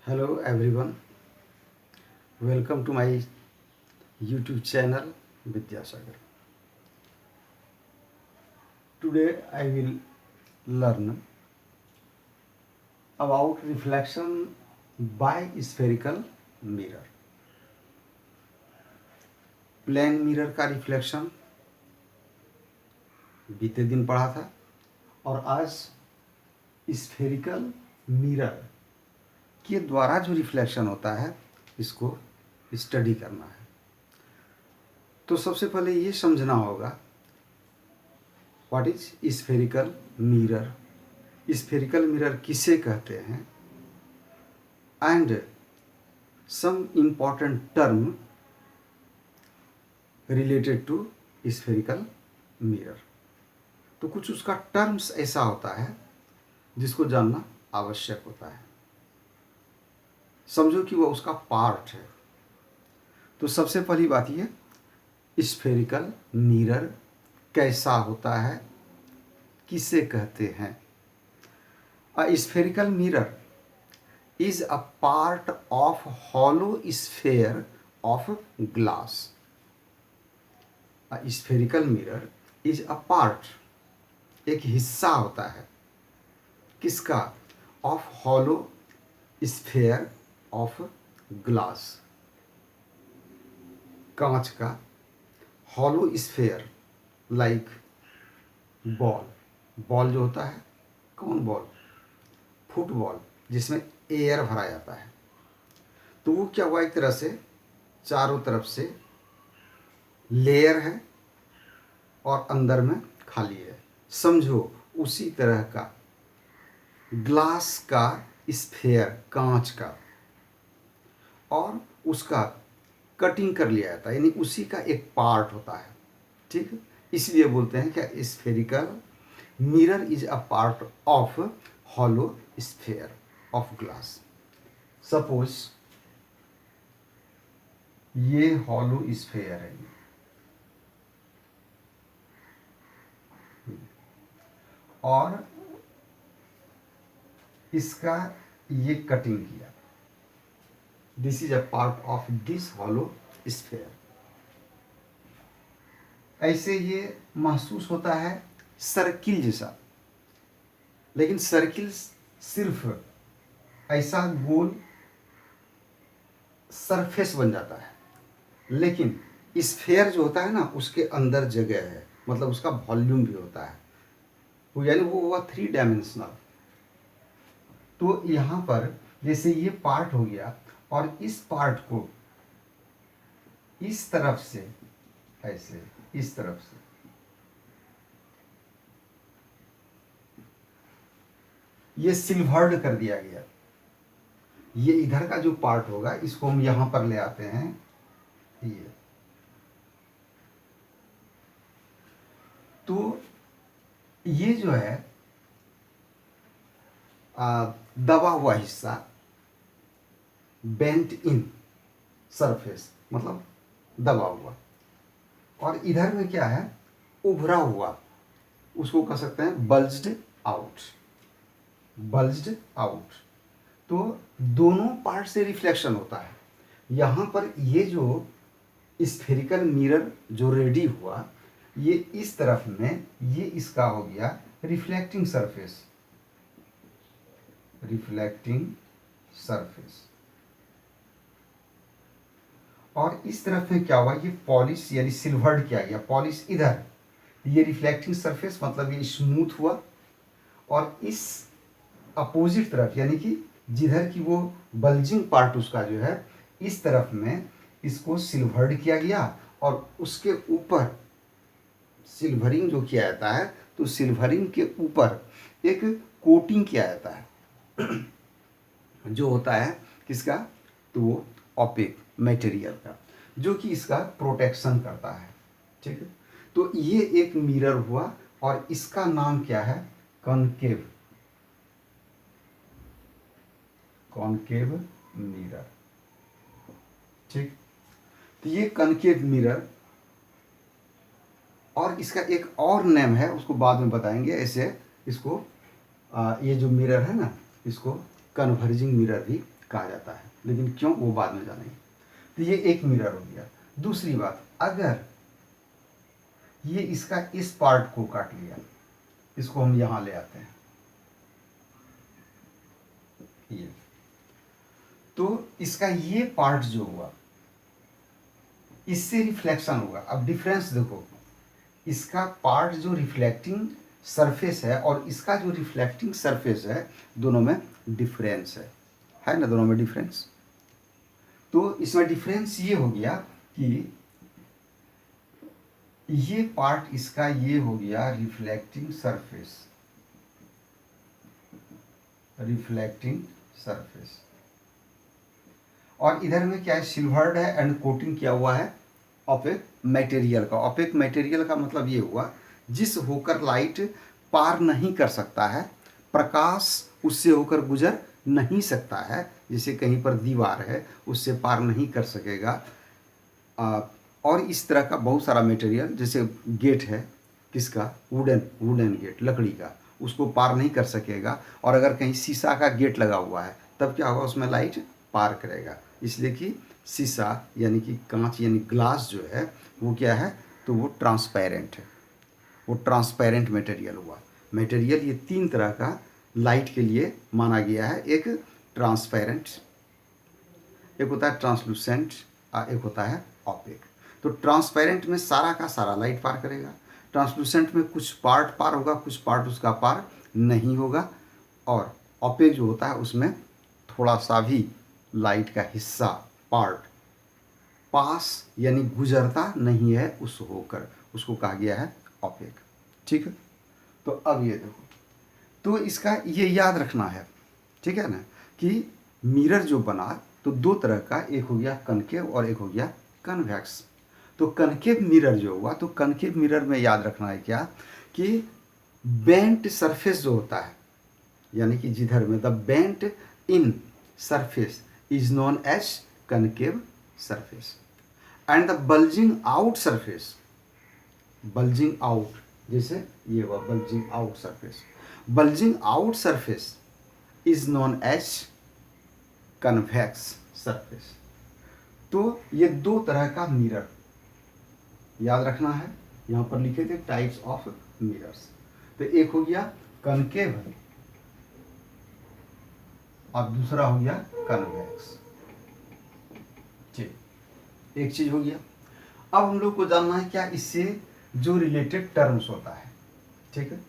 Hello everyone, welcome to my YouTube channel Vidyasagar. Today I will learn about reflection by spherical mirror. Plane mirror का reflection बीते दिन पढ़ा था और आज स्फेरिकल मिरर के द्वारा जो रिफ्लेक्शन होता है इसको स्टडी करना है। तो सबसे पहले ये समझना होगा what is spherical mirror, spherical mirror किसे कहते हैं and some important term related to spherical mirror. तो कुछ उसका टर्म्स ऐसा होता है जिसको जानना आवश्यक होता है। समझो कि वह उसका पार्ट है। तो सबसे पहली बात ये, स्फेरिकल मिरर कैसा होता है, किसे कहते हैं। A spherical mirror is a part of hollow sphere of glass. A spherical mirror is a part, एक हिस्सा होता है किसका, of hollow sphere of glass, कांच का हॉलो स्फेयर। लाइक बॉल जो होता है, कौन बॉल, फुटबॉल जिसमें एयर भरा जाता है। तो वो क्या हुआ, एक तरह से चारों तरफ से लेयर है और अंदर में खाली है। समझो उसी तरह का ग्लास का स्फेयर, कांच का, और उसका कटिंग कर लिया जाता है, यानी उसी का एक पार्ट होता है। ठीक है, इसलिए बोलते हैं क्या, spherical mirror is a part of hollow sphere of glass. Suppose ये हॉलो स्फेयर है और इसका ये कटिंग किया, this is a part of this hollow sphere. ऐसे ये महसूस होता है सर्किल जैसा, लेकिन सर्किल सिर्फ ऐसा गोल सरफेस बन जाता है, लेकिन स्फेयर जो होता है ना, उसके अंदर जगह है, मतलब उसका वॉल्यूम भी होता है, वो यानी वो हुआ 3 डायमेंशनल। तो यहाँ पर जैसे ये पार्ट हो गया और इस पार्ट को इस तरफ से ऐसे, इस तरफ से ये सिल्वर्ड कर दिया गया। ये इधर का जो पार्ट होगा इसको हम यहां पर ले आते हैं, ये तो ये जो है दबा हुआ हिस्सा, बेंट इन सरफेस, मतलब दबा हुआ, और इधर में क्या है, उभरा हुआ, उसको कह सकते हैं बल्ज्ड आउट, बल्ज्ड आउट। तो दोनों पार्ट से रिफ्लेक्शन होता है। यहाँ पर ये जो स्फेरिकल मिरर जो रेडी हुआ, ये इस तरफ में ये इसका हो गया रिफ्लेक्टिंग सरफेस, रिफ्लेक्टिंग सरफेस, और इस तरफ में क्या हुआ, ये पॉलिश यानी सिल्वर्ड किया गया, पॉलिश इधर, ये रिफ्लेक्टिंग सरफेस मतलब ये स्मूथ हुआ, और इस अपोजिट तरफ यानी कि जिधर की वो बल्जिंग पार्ट उसका जो है, इस तरफ में इसको सिल्वर्ड किया गया, और उसके ऊपर सिल्वरिंग जो किया जाता है, तो सिल्वरिंग के ऊपर एक कोटिंग किया जाता है जो होता है किसका, तो वो ऑपेक मटेरियल का, जो कि इसका प्रोटेक्शन करता है। ठीक है, तो ये एक मिरर हुआ और इसका नाम क्या है, कॉनकेव, कॉनकेव मिरर। ठीक, तो ये कॉनकेव मिरर, और इसका एक और नेम है, उसको बाद में बताएंगे। ऐसे इसको ये जो मिरर है ना, इसको कन्वर्जिंग मिरर भी कहा जाता है, लेकिन क्यों वो बाद में जानेंगे। तो ये एक मिरर हो गया। दूसरी बात, अगर ये इसका इस पार्ट को काट लिया, इसको हम यहां ले आते हैं, ये तो इसका ये पार्ट जो हुआ इससे रिफ्लेक्शन होगा। अब डिफरेंस देखो, इसका पार्ट जो रिफ्लेक्टिंग सरफेस है और इसका जो रिफ्लेक्टिंग सरफेस है, दोनों में डिफरेंस है ना, दोनों में डिफरेंस। तो इसमें डिफरेंस ये हो गया कि ये पार्ट इसका ये हो गया रिफ्लेक्टिंग सरफेस, रिफ्लेक्टिंग सरफेस, और इधर में क्या है, सिल्वर्ड है एंड कोटिंग किया हुआ है ऑपेक मटेरियल का। ऑपेक मटेरियल का मतलब ये हुआ जिस होकर लाइट पार नहीं कर सकता है, प्रकाश उससे होकर गुजर नहीं सकता है, जैसे कहीं पर दीवार है उससे पार नहीं कर सकेगा। और इस तरह का बहुत सारा मटेरियल, जैसे गेट है किसका, वुडन गेट, लकड़ी का, उसको पार नहीं कर सकेगा। और अगर कहीं शीशा का गेट लगा हुआ है तब क्या होगा, उसमें लाइट पार करेगा। इसलिए कि शीशा यानी कि कांच यानी ग्लास जो है वो क्या है, तो वो ट्रांसपेरेंट है, वो ट्रांसपेरेंट मटेरियल हुआ। मटेरियल ये तीन तरह का लाइट के लिए माना गया है। एक ट्रांसपेरेंट, एक होता है ट्रांसलूसेंट, और एक होता है ऑपेक। तो ट्रांसपेरेंट में सारा का सारा लाइट पार करेगा, ट्रांसलूसेंट में कुछ पार्ट पार होगा, कुछ पार्ट उसका पार नहीं होगा, और ऑपेक जो होता है उसमें थोड़ा सा भी लाइट का हिस्सा, पार्ट पास यानी गुजरता नहीं है उस होकर, उसको कहा गया है ऑपेक। ठीक है, तो अब ये देखो, तो इसका ये याद रखना है, ठीक है ना, कि मिरर जो बना तो दो तरह का, एक हो गया कनकेव और एक हो गया कन्वेक्स। तो कनकेव मिरर जो हुआ, तो कनकेव मिरर में याद रखना है क्या, कि बेंट सरफेस जो होता है, यानी कि जिधर में the bent in surface is known as concave surface, and the bulging out surface, bulging out, जैसे ये हुआ bulging out surface, bulging out surface is known as convex surface. तो ये दो तरह का मिरर याद रखना है, यहां पर लिखे थे टाइप्स ऑफ मिरर्स। तो एक हो गया कनकेव और दूसरा हो गया कन्वेक्स। ठीक, एक चीज हो गया। अब हम लोग को जानना है क्या इससे जो रिलेटेड टर्म्स होता है, ठीक है।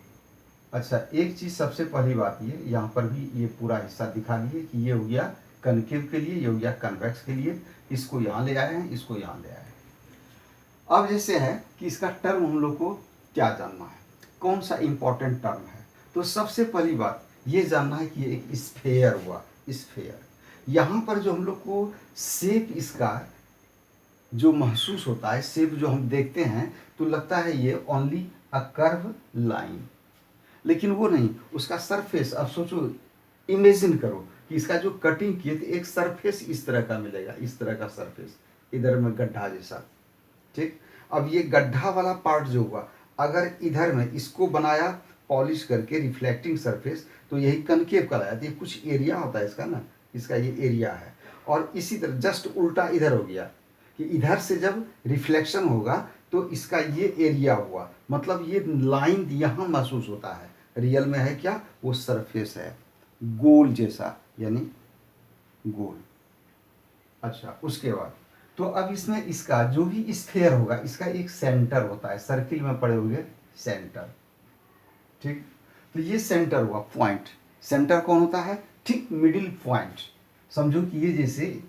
अच्छा, एक चीज सबसे पहली बात, ये यहाँ पर भी ये पूरा हिस्सा दिखा दिए कि ये हो गया कनकेव के लिए, ये हो गया कन्वेक्स के लिए, इसको यहाँ ले आए हैं, इसको यहाँ ले आए हैं। अब जैसे है कि इसका टर्म हम लोग को क्या जानना है, कौन सा इंपॉर्टेंट टर्म है। तो सबसे पहली बात ये जानना है कि ये एक स्फेयर हुआ, स्फेयर। यहाँ पर जो हम लोग को शेप इसका जो महसूस होता है, शेप जो हम देखते हैं तो लगता है ये ओनली अ कर्व लाइन, लेकिन वो नहीं, उसका सरफेस। अब सोचो, इमेजिन करो कि इसका जो कटिंग किए तो एक सरफेस इस तरह का मिलेगा, इस तरह का सरफेस, इधर में गड्ढा जैसा, ठीक। अब ये गड्ढा वाला पार्ट जो हुआ, अगर इधर में इसको बनाया पॉलिश करके रिफ्लेक्टिंग सरफेस, तो यही कनकेव कहलाया। तो ये कुछ एरिया होता है इसका ना, इसका ये एरिया है। और इसी तरह जस्ट उल्टा इधर हो गया कि इधर से जब रिफ्लेक्शन होगा तो इसका ये एरिया हुआ, मतलब ये लाइन यहाँ महसूस होता है, रियल में है क्या, वो सरफेस है गोल जैसा, यानी गोल। अच्छा, उसके बाद तो अब इसमें इसका जो भी स्फेयर होगा, इसका एक सेंटर होता है, सर्किल में पड़े हुए सेंटर, ठीक। तो ये सेंटर हुआ पॉइंट, सेंटर कौन होता है, ठीक मिडिल पॉइंट। समझो कि ये जैसे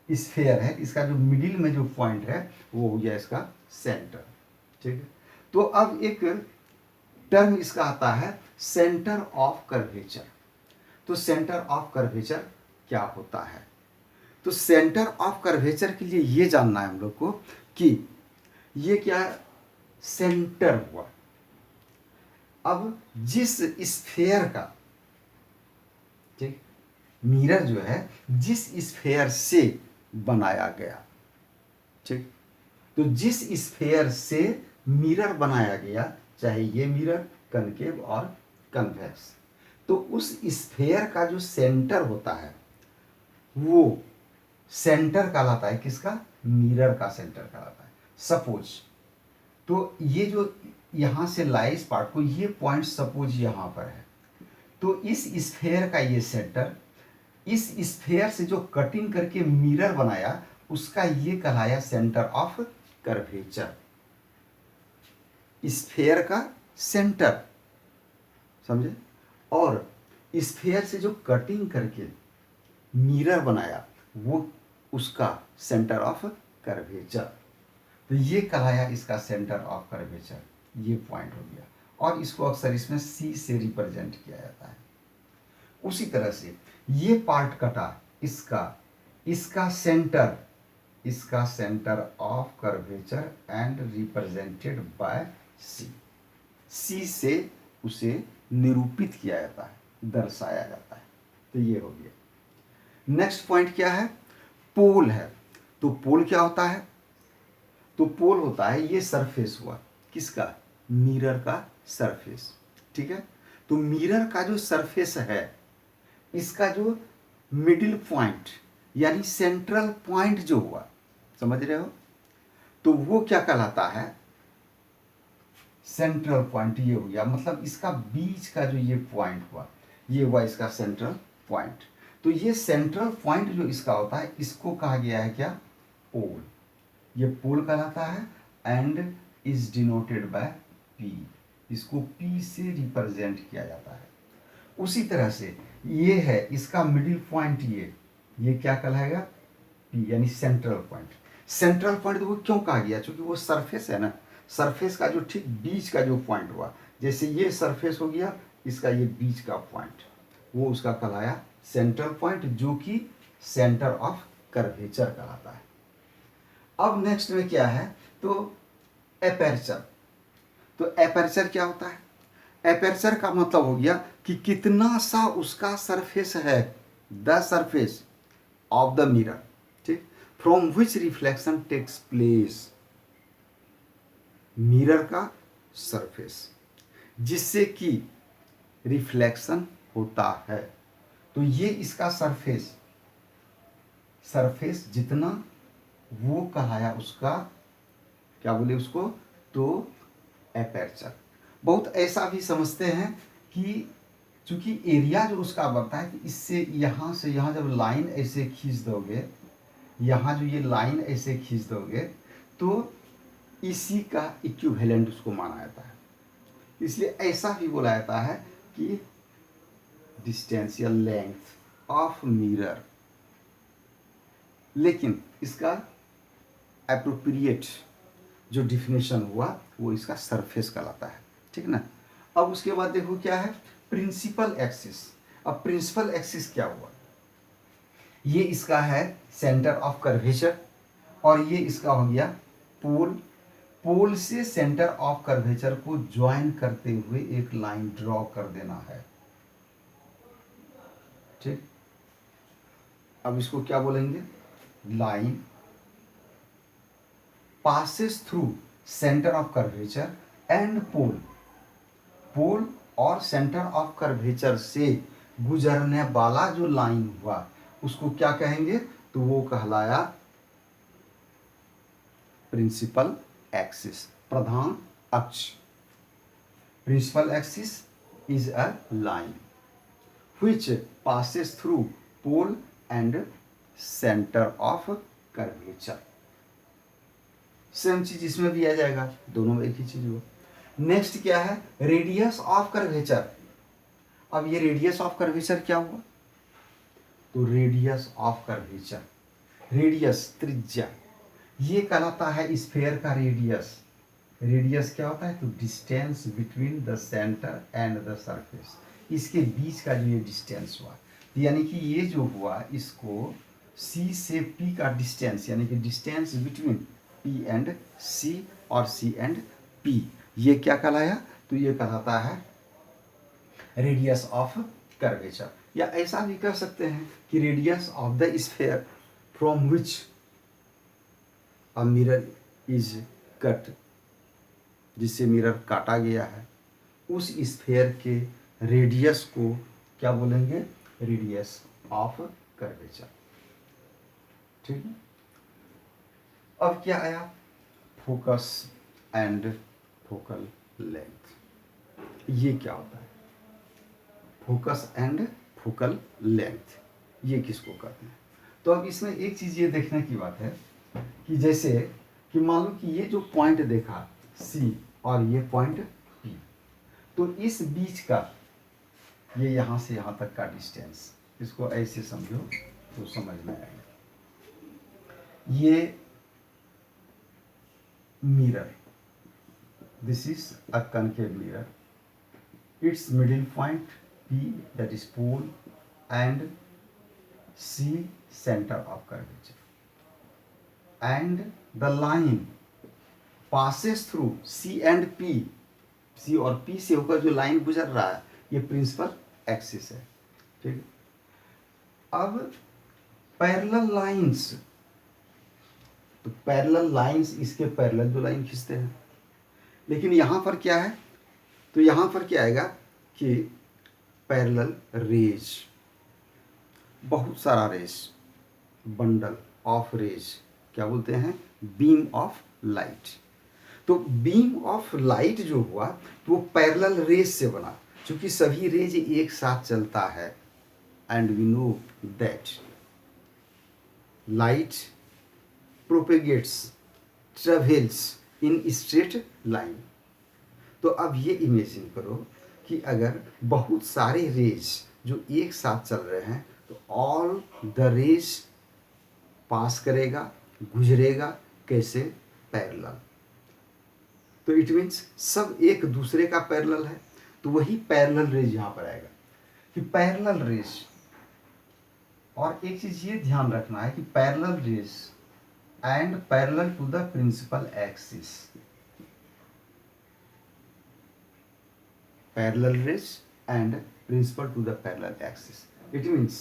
स्फेयर है, इसका जो मिडिल में जो पॉइंट है वो हो गया इसका सेंटर, ठीक है। तो अब एक टर्म इसका आता है सेंटर ऑफ कर्वेचर। तो सेंटर ऑफ कर्वेचर क्या होता है, तो सेंटर ऑफ कर्वेचर के लिए ये जानना है हम लोग को कि ये क्या सेंटर हुआ। अब जिस स्फेयर का, ठीक, मिरर जो है जिस स्फेयर से बनाया गया, ठीक, तो जिस स्फेयर से मिरर बनाया गया, चाहे ये मिरर कनकेव और कन्वेक्स, तो उस स्फेयर का जो सेंटर होता है वो सेंटर कहलाता है किसका, मिरर का सेंटर कहलाता है। सपोज तो ये जो यहाँ से ला इस पार्ट को, ये पॉइंट सपोज यहाँ पर है, तो इस स्फेयर का ये सेंटर, इस स्फेयर से जो कटिंग करके मिरर बनाया उसका ये कहलाया सेंटर ऑफ कर्वेचर। स्फेयर का सेंटर, समझे, और स्फेयर से जो कटिंग करके मिरर बनाया वो उसका सेंटर ऑफ कर्वेचर। तो ये कहलाया इसका सेंटर ऑफ कर्वेचर, ये पॉइंट हो गया, और इसको अक्सर इसमें सी से रिप्रेजेंट किया जाता है। उसी तरह से ये पार्ट कटा, इसका सेंटर, इसका centre of curvature and represented by C. C से उसे निरूपित किया जाता है, दर्शाया जाता है। तो ये हो गया। नेक्स्ट पॉइंट क्या है, पोल है। तो पोल क्या होता है, तो पोल होता है ये सरफेस हुआ किसका, मिरर का सरफेस। ठीक है, तो मिरर का जो सरफेस है इसका जो मिडिल पॉइंट यानी सेंट्रल पॉइंट जो हुआ, समझ रहे हो, तो वो क्या कहलाता है, सेंट्रल पॉइंट। ये हो गया, मतलब इसका बीच का जो ये पॉइंट हुआ, ये हुआ इसका सेंट्रल पॉइंट। तो ये सेंट्रल पॉइंट जो इसका होता है इसको कहा गया है क्या, पोल। ये पोल कहलाता है and is denoted by P. इसको पी से रिप्रेजेंट किया जाता है। उसी तरह से ये है इसका मिडिल पॉइंट, ये क्या कहलाएगा, पी, यानी सेंट्रल पॉइंट। सेंट्रल पॉइंट वो क्यों कहा गया, क्योंकि वो सरफेस है ना, सरफेस का जो ठीक बीच का जो पॉइंट हुआ, जैसे ये सरफेस हो गया, इसका ये बीच का पॉइंट, वो उसका कहलाया सेंट्रल पॉइंट, जो कि सेंटर ऑफ कर्वेचर कहलाता है। अब नेक्स्ट में क्या है, तो एपर्चर। तो एपर्चर क्या होता है, एपर्चर का मतलब हो गया कि कितना सा उसका सरफेस है, the surface of the mirror, ठीक, from which reflection takes place. Mirror का सरफेस जिससे कि रिफ्लेक्शन होता है, तो ये इसका सरफेस जितना वो कहलाया उसका, क्या बोले उसको, तो एपर्चर। बहुत ऐसा भी समझते हैं कि चूंकि एरिया जो उसका बनता है कि इससे यहाँ से यहाँ जब लाइन ऐसे खींच दोगे, यहाँ जो ये लाइन ऐसे खींच दोगे, तो इसी का इक्विवेलेंट उसको माना जाता है। इसलिए ऐसा भी बोला जाता है कि डिस्टेंस या लेंथ ऑफ मिरर, लेकिन इसका एप्रोप्रिएट जो डिफिनेशन हुआ वो इसका सरफेस कहलाता है, ठीक ना। अब उसके बाद देखो क्या है, प्रिंसिपल एक्सिस। अब प्रिंसिपल एक्सिस क्या हुआ, ये इसका है सेंटर ऑफ कर्वेचर, और ये इसका हो गया पोल। पोल से सेंटर ऑफ कर्वेचर को ज्वाइन करते हुए एक लाइन ड्रॉ कर देना है, ठीक। अब इसको क्या बोलेंगे, line passes through center of curvature and pole। पोल और सेंटर ऑफ कर्वेचर से गुजरने वाला जो लाइन हुआ उसको क्या कहेंगे, तो वो कहलाया प्रिंसिपल एक्सिस, प्रधान अक्ष। Principal axis is a line which passes through pole and center of curvature। Same चीज इसमें भी आ जाएगा, दोनों में एक ही चीज हुआ। नेक्स्ट क्या है, रेडियस ऑफ कर्वेचर। अब ये रेडियस ऑफ कर्वेचर क्या हुआ, तो रेडियस ऑफ कर्वेचर, रेडियस त्रिज्या, ये कहलाता है स्फेयर का रेडियस। रेडियस क्या होता है, तो distance between the centre and the surface, इसके बीच का जो ये डिस्टेंस हुआ, यानी कि ये जो हुआ इसको सी से पी का डिस्टेंस, यानी कि डिस्टेंस बिटवीन पी एंड सी और सी एंड पी, ये क्या कहलाया, तो ये कहलाता है रेडियस ऑफ कर्वेचर। या ऐसा भी कह सकते हैं कि radius of the sphere from which a mirror is cut, जिससे मिरर काटा गया है, उस स्फेयर के रेडियस को क्या बोलेंगे, रेडियस ऑफ कर्वेचर। ठीक है। अब क्या आया, फोकस एंड फोकल लेंथ। ये क्या होता है, फोकस एंड फोकल लेंथ, ये किसको कहते हैं? तो अब इसमें एक चीज़ ये देखने की बात है कि जैसे कि मान लो कि ये जो पॉइंट देखा C और ये पॉइंट P, तो इस बीच का ये यहाँ से यहाँ तक का डिस्टेंस, इसको ऐसे समझो तो समझ में आएगा। ये mirror, this is a concave mirror, its middle point P, that is pole, and C, center of curvature, and the line passes through C and P, C और P से होकर जो लाइन गुजर रहा है ये प्रिंसिपल एक्सिस है, ठीक है। अब पैरेलल लाइंस, तो पैरेलल लाइंस इसके पैरेलल जो लाइन खींचते हैं, लेकिन यहाँ पर क्या है, तो यहाँ पर क्या आएगा कि पैरेलल रेज, बहुत सारा रेज, बंडल ऑफ रेज, क्या बोलते हैं, बीम ऑफ लाइट। तो बीम ऑफ लाइट जो हुआ तो वो पैरेलल रेज से बना, क्योंकि सभी रेज एक साथ चलता है, and we know that light propagates, travels in straight line. तो अब ये इमेजिन करो कि अगर बहुत सारे रेज जो एक साथ चल रहे हैं तो ऑल द रेज पास करेगा, गुजरेगा, कैसे, पैरेलल। तो इट मीन्स सब एक दूसरे का पैरेलल है, तो वही पैरेलल रेज यहाँ पर आएगा कि पैरेलल रेज। और एक चीज़ ये ध्यान रखना है कि parallel rays and parallel to the principal axis, parallel rays and principal to the parallel axis, it means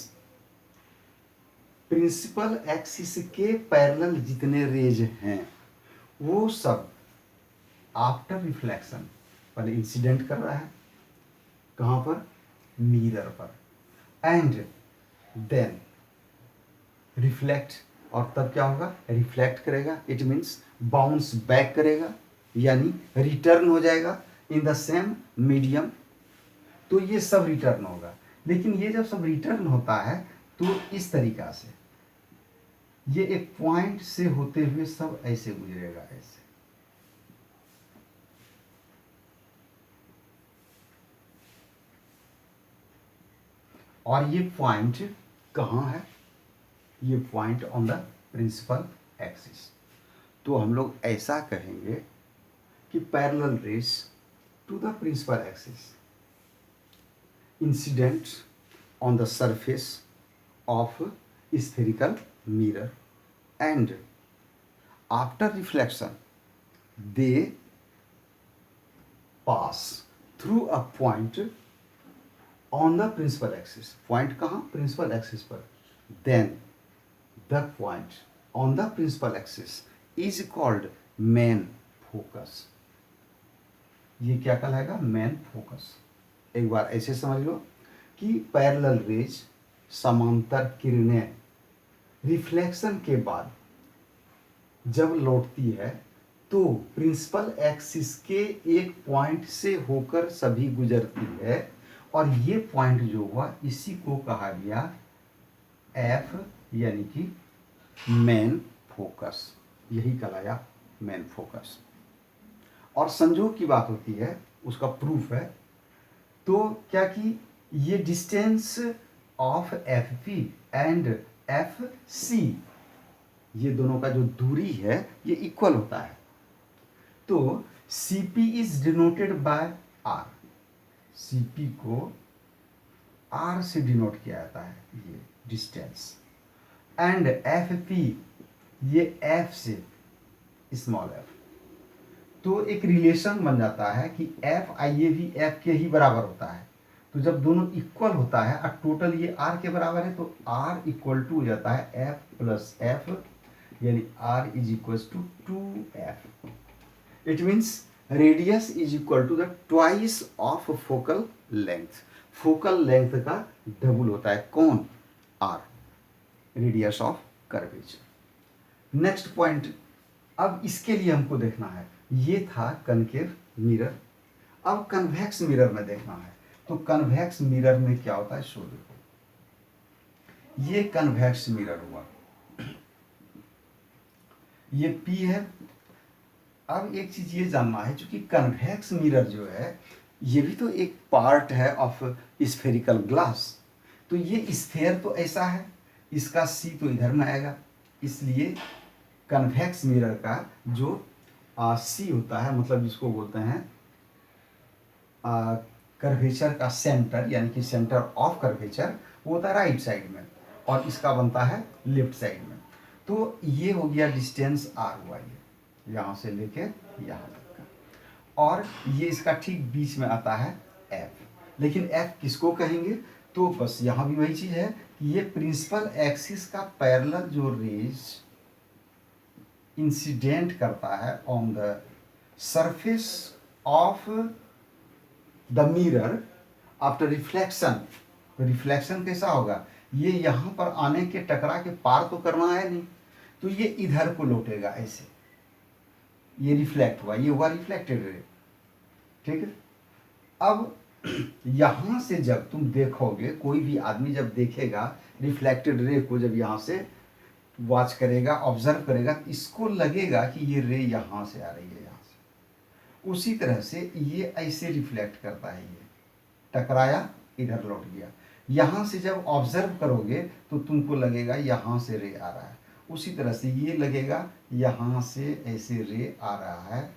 principal axis के पैरेलल जितने रेज हैं वो सब आफ्टर रिफ्लेक्शन पहले इंसिडेंट कर रहा है, कहाँ पर, मिरर पर, एंड देन रिफ्लेक्ट, और तब क्या होगा, रिफ्लेक्ट करेगा, इट मीन्स बाउंस बैक करेगा, यानी रिटर्न हो जाएगा इन द सेम मीडियम। तो ये सब रिटर्न होगा, लेकिन ये जब सब रिटर्न होता है तो इस तरीका से ये एक पॉइंट से होते हुए सब ऐसे गुजरेगा, ऐसे। और ये पॉइंट कहाँ है, ये point on the principal axis. तो हम लोग ऐसा कहेंगे कि parallel rays to the principal axis incident on the surface of spherical mirror, and after reflection they pass through a point on the principal axis, point कहाँ, principal axis पर, then the point on the principal axis is called main focus। ये क्या कहलाएगा, main focus. एक बार ऐसे समझ लो कि parallel raise, समांतर किरणें रिफ्लेक्शन के बाद जब लौटती है तो प्रिंसिपल एक्सिस के एक पॉइंट से होकर सभी गुजरती है, और ये पॉइंट जो हुआ इसी को कहा गया एफ, यानी कि मेन फोकस, यही कहलाया मेन फोकस। और संजोग की बात होती है, उसका प्रूफ है, तो क्या कि ये distance of F P and F C, ये दोनों का जो दूरी है ये इक्वल होता है। तो C P is denoted by R, C P को आर से डिनोट किया जाता है, ये डिस्टेंस, एंड एफ पी ये एफ से, स्मॉल एफ। तो एक रिलेशन बन जाता है कि एफ आई ए भी एफ के ही बराबर होता है। तो जब दोनों इक्वल होता है और टोटल ये आर के बराबर है, तो आर इक्वल टू हो जाता है एफ प्लस एफ, यानी R is equal to 2f। It means radius is equal to the twice of focal length. Focal length का डबल होता है कौन, R, radius of curvature. Next point, अब इसके लिए हमको देखना है, ये था कनकेव मिरर, अब कन्वेक्स मिरर में देखना है। तो कन्वेक्स मिरर में क्या होता है, सो देखो, ये कन्वेक्स मिरर हुआ, ये पी है। अब एक चीज ये जानना है, क्योंकि कन्वेक्स मिरर जो है ये भी तो एक पार्ट है ऑफ स्फेरिकल ग्लास। तो ये स्फेयर तो ऐसा है, इसका सी तो इधर में आएगा, इसलिए कन्वेक्स मिरर का जो सी होता है, मतलब जिसको बोलते हैं कर्वेचर का सेंटर, यानी कि सेंटर ऑफ कर्वेचर, वो होता है राइट साइड में, और इसका बनता है लेफ्ट साइड में। तो ये हो गया डिस्टेंस आर हुआ, ये यहाँ से लेके यहाँ तक का, और ये इसका ठीक बीच में आता है एफ। लेकिन एफ किसको कहेंगे, तो बस यहाँ भी वही चीज है कि ये प्रिंसिपल एक्सिस का पैरेलल जो रेज इंसिडेंट करता है on the surface of the mirror after reflection. तो रिफ्लेक्शन कैसा होगा, ये यहाँ पर आने के टकरा के पार तो करना है नहीं, तो ये इधर को लौटेगा ऐसे, ये रिफ्लेक्ट हुआ, ये हुआ रिफ्लेक्टेड रे, ठीक है। अब यहाँ से जब तुम देखोगे, कोई भी आदमी जब देखेगा रिफ्लेक्टेड रे को, जब यहाँ से वॉच करेगा, ऑब्जर्व करेगा, तो इसको लगेगा कि ये रे यहाँ से आ रही है, यहाँ से। उसी तरह से ये ऐसे रिफ्लेक्ट करता है, ये टकराया इधर लौट गया। यहाँ से जब ऑब्जर्व करोगे तो तुमको लगेगा यहाँ से रे आ रहा है, उसी तरह से ये लगेगा यहाँ से ऐसे रे आ रहा है,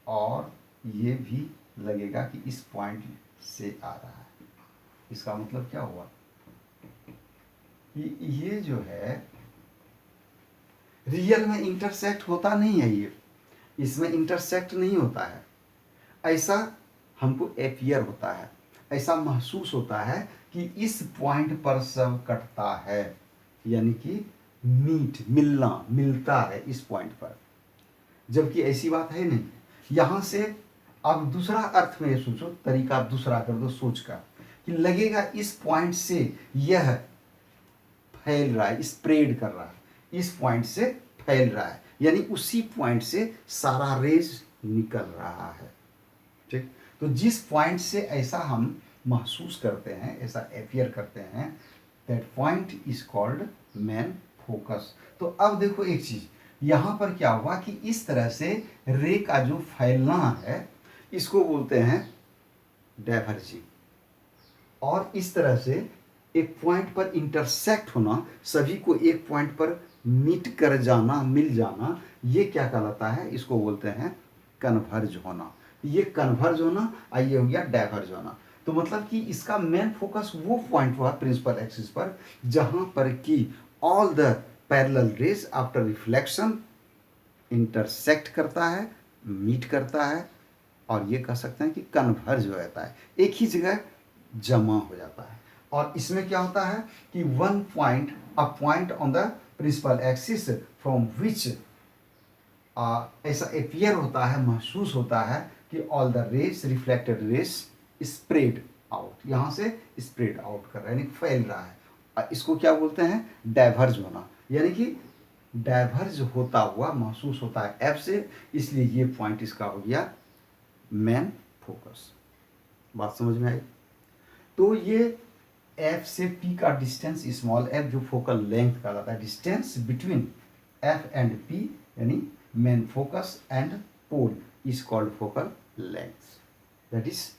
और ये भी लगेगा कि इस पॉइंट से आ रहा है। इसका मतलब क्या हुआ, ये जो है रियल में इंटरसेक्ट होता नहीं है, ये इसमें इंटरसेक्ट नहीं होता है, ऐसा हमको एपियर होता है, ऐसा महसूस होता है कि इस पॉइंट पर सब कटता है, यानी कि मिलता है इस पॉइंट पर, जबकि ऐसी बात है नहीं। यहाँ से अब दूसरा अर्थ में सोचो, तरीका दूसरा कर दो सोच का, कि लगेगा इस पॉइंट से यह फैल रहा है, स्प्रेड कर रहा है, इस पॉइंट से फैल रहा है, यानी उसी पॉइंट से सारा रेज निकल रहा है, ठीक। तो जिस पॉइंट से ऐसा हम महसूस करते हैं, ऐसा एपियर करते हैं, that point is called main focus. तो अब देखो एक चीज, यहाँ पर क्या हुआ कि इस तरह से रे का जो फैलना है, इसको बोलते हैं डाइवर्जिंग, और इस तरह से एक पॉइंट पर इंटरसेक्ट होना, सभी को एक पॉइंट पर मीट कर जाना, मिल जाना, ये क्या कहलाता है, इसको बोलते हैं कन्वर्ज होना। ये कन्वर्ज होना, ये हो गया डाइवर्ज होना। तो मतलब कि इसका मेन फोकस वो पॉइंट हुआ प्रिंसिपल एक्सिस पर, जहां पर कि all the parallel raise after reflection intersect करता है, मीट करता है, और ये कह सकते हैं कि कन्वर्ज हो जाता है, एक ही जगह जमा हो जाता है। और इसमें क्या होता है कि one point, a point on the principal axis from which ऐसा अपियर होता है, महसूस होता है कि all the rays, reflected rays spread out, यहाँ से स्प्रेड आउट कर रहा है, यानी फैल रहा है। इसको क्या बोलते हैं, डाइवर्ज होना, यानी कि डाइवर्ज होता हुआ महसूस होता है एफ से, इसलिए ये पॉइंट इसका हो गया मेन फोकस। बात समझ में आई। तो ये एफ से पी का डिस्टेंस स्मॉल एफ, जो फोकल लेंथ का आता है, distance between F and P, यानी main focus and pole, is called focal length, that is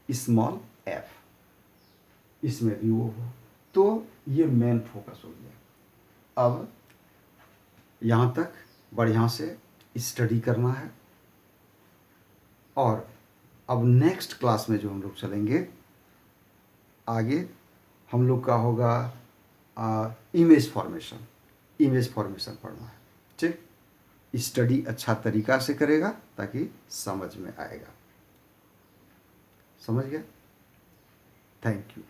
small F, इसमें भी वो हो। तो ये मेन फोकस हो गया। अब यहाँ तक बढ़िया से स्टडी करना है, और अब नेक्स्ट क्लास में जो हम लोग चलेंगे आगे, हम लोग का होगा इमेज फॉर्मेशन, इमेज फॉर्मेशन पढ़ना है, ठीक। स्टडी अच्छा तरीका से करेगा ताकि समझ में आएगा। समझ गया? Thank you.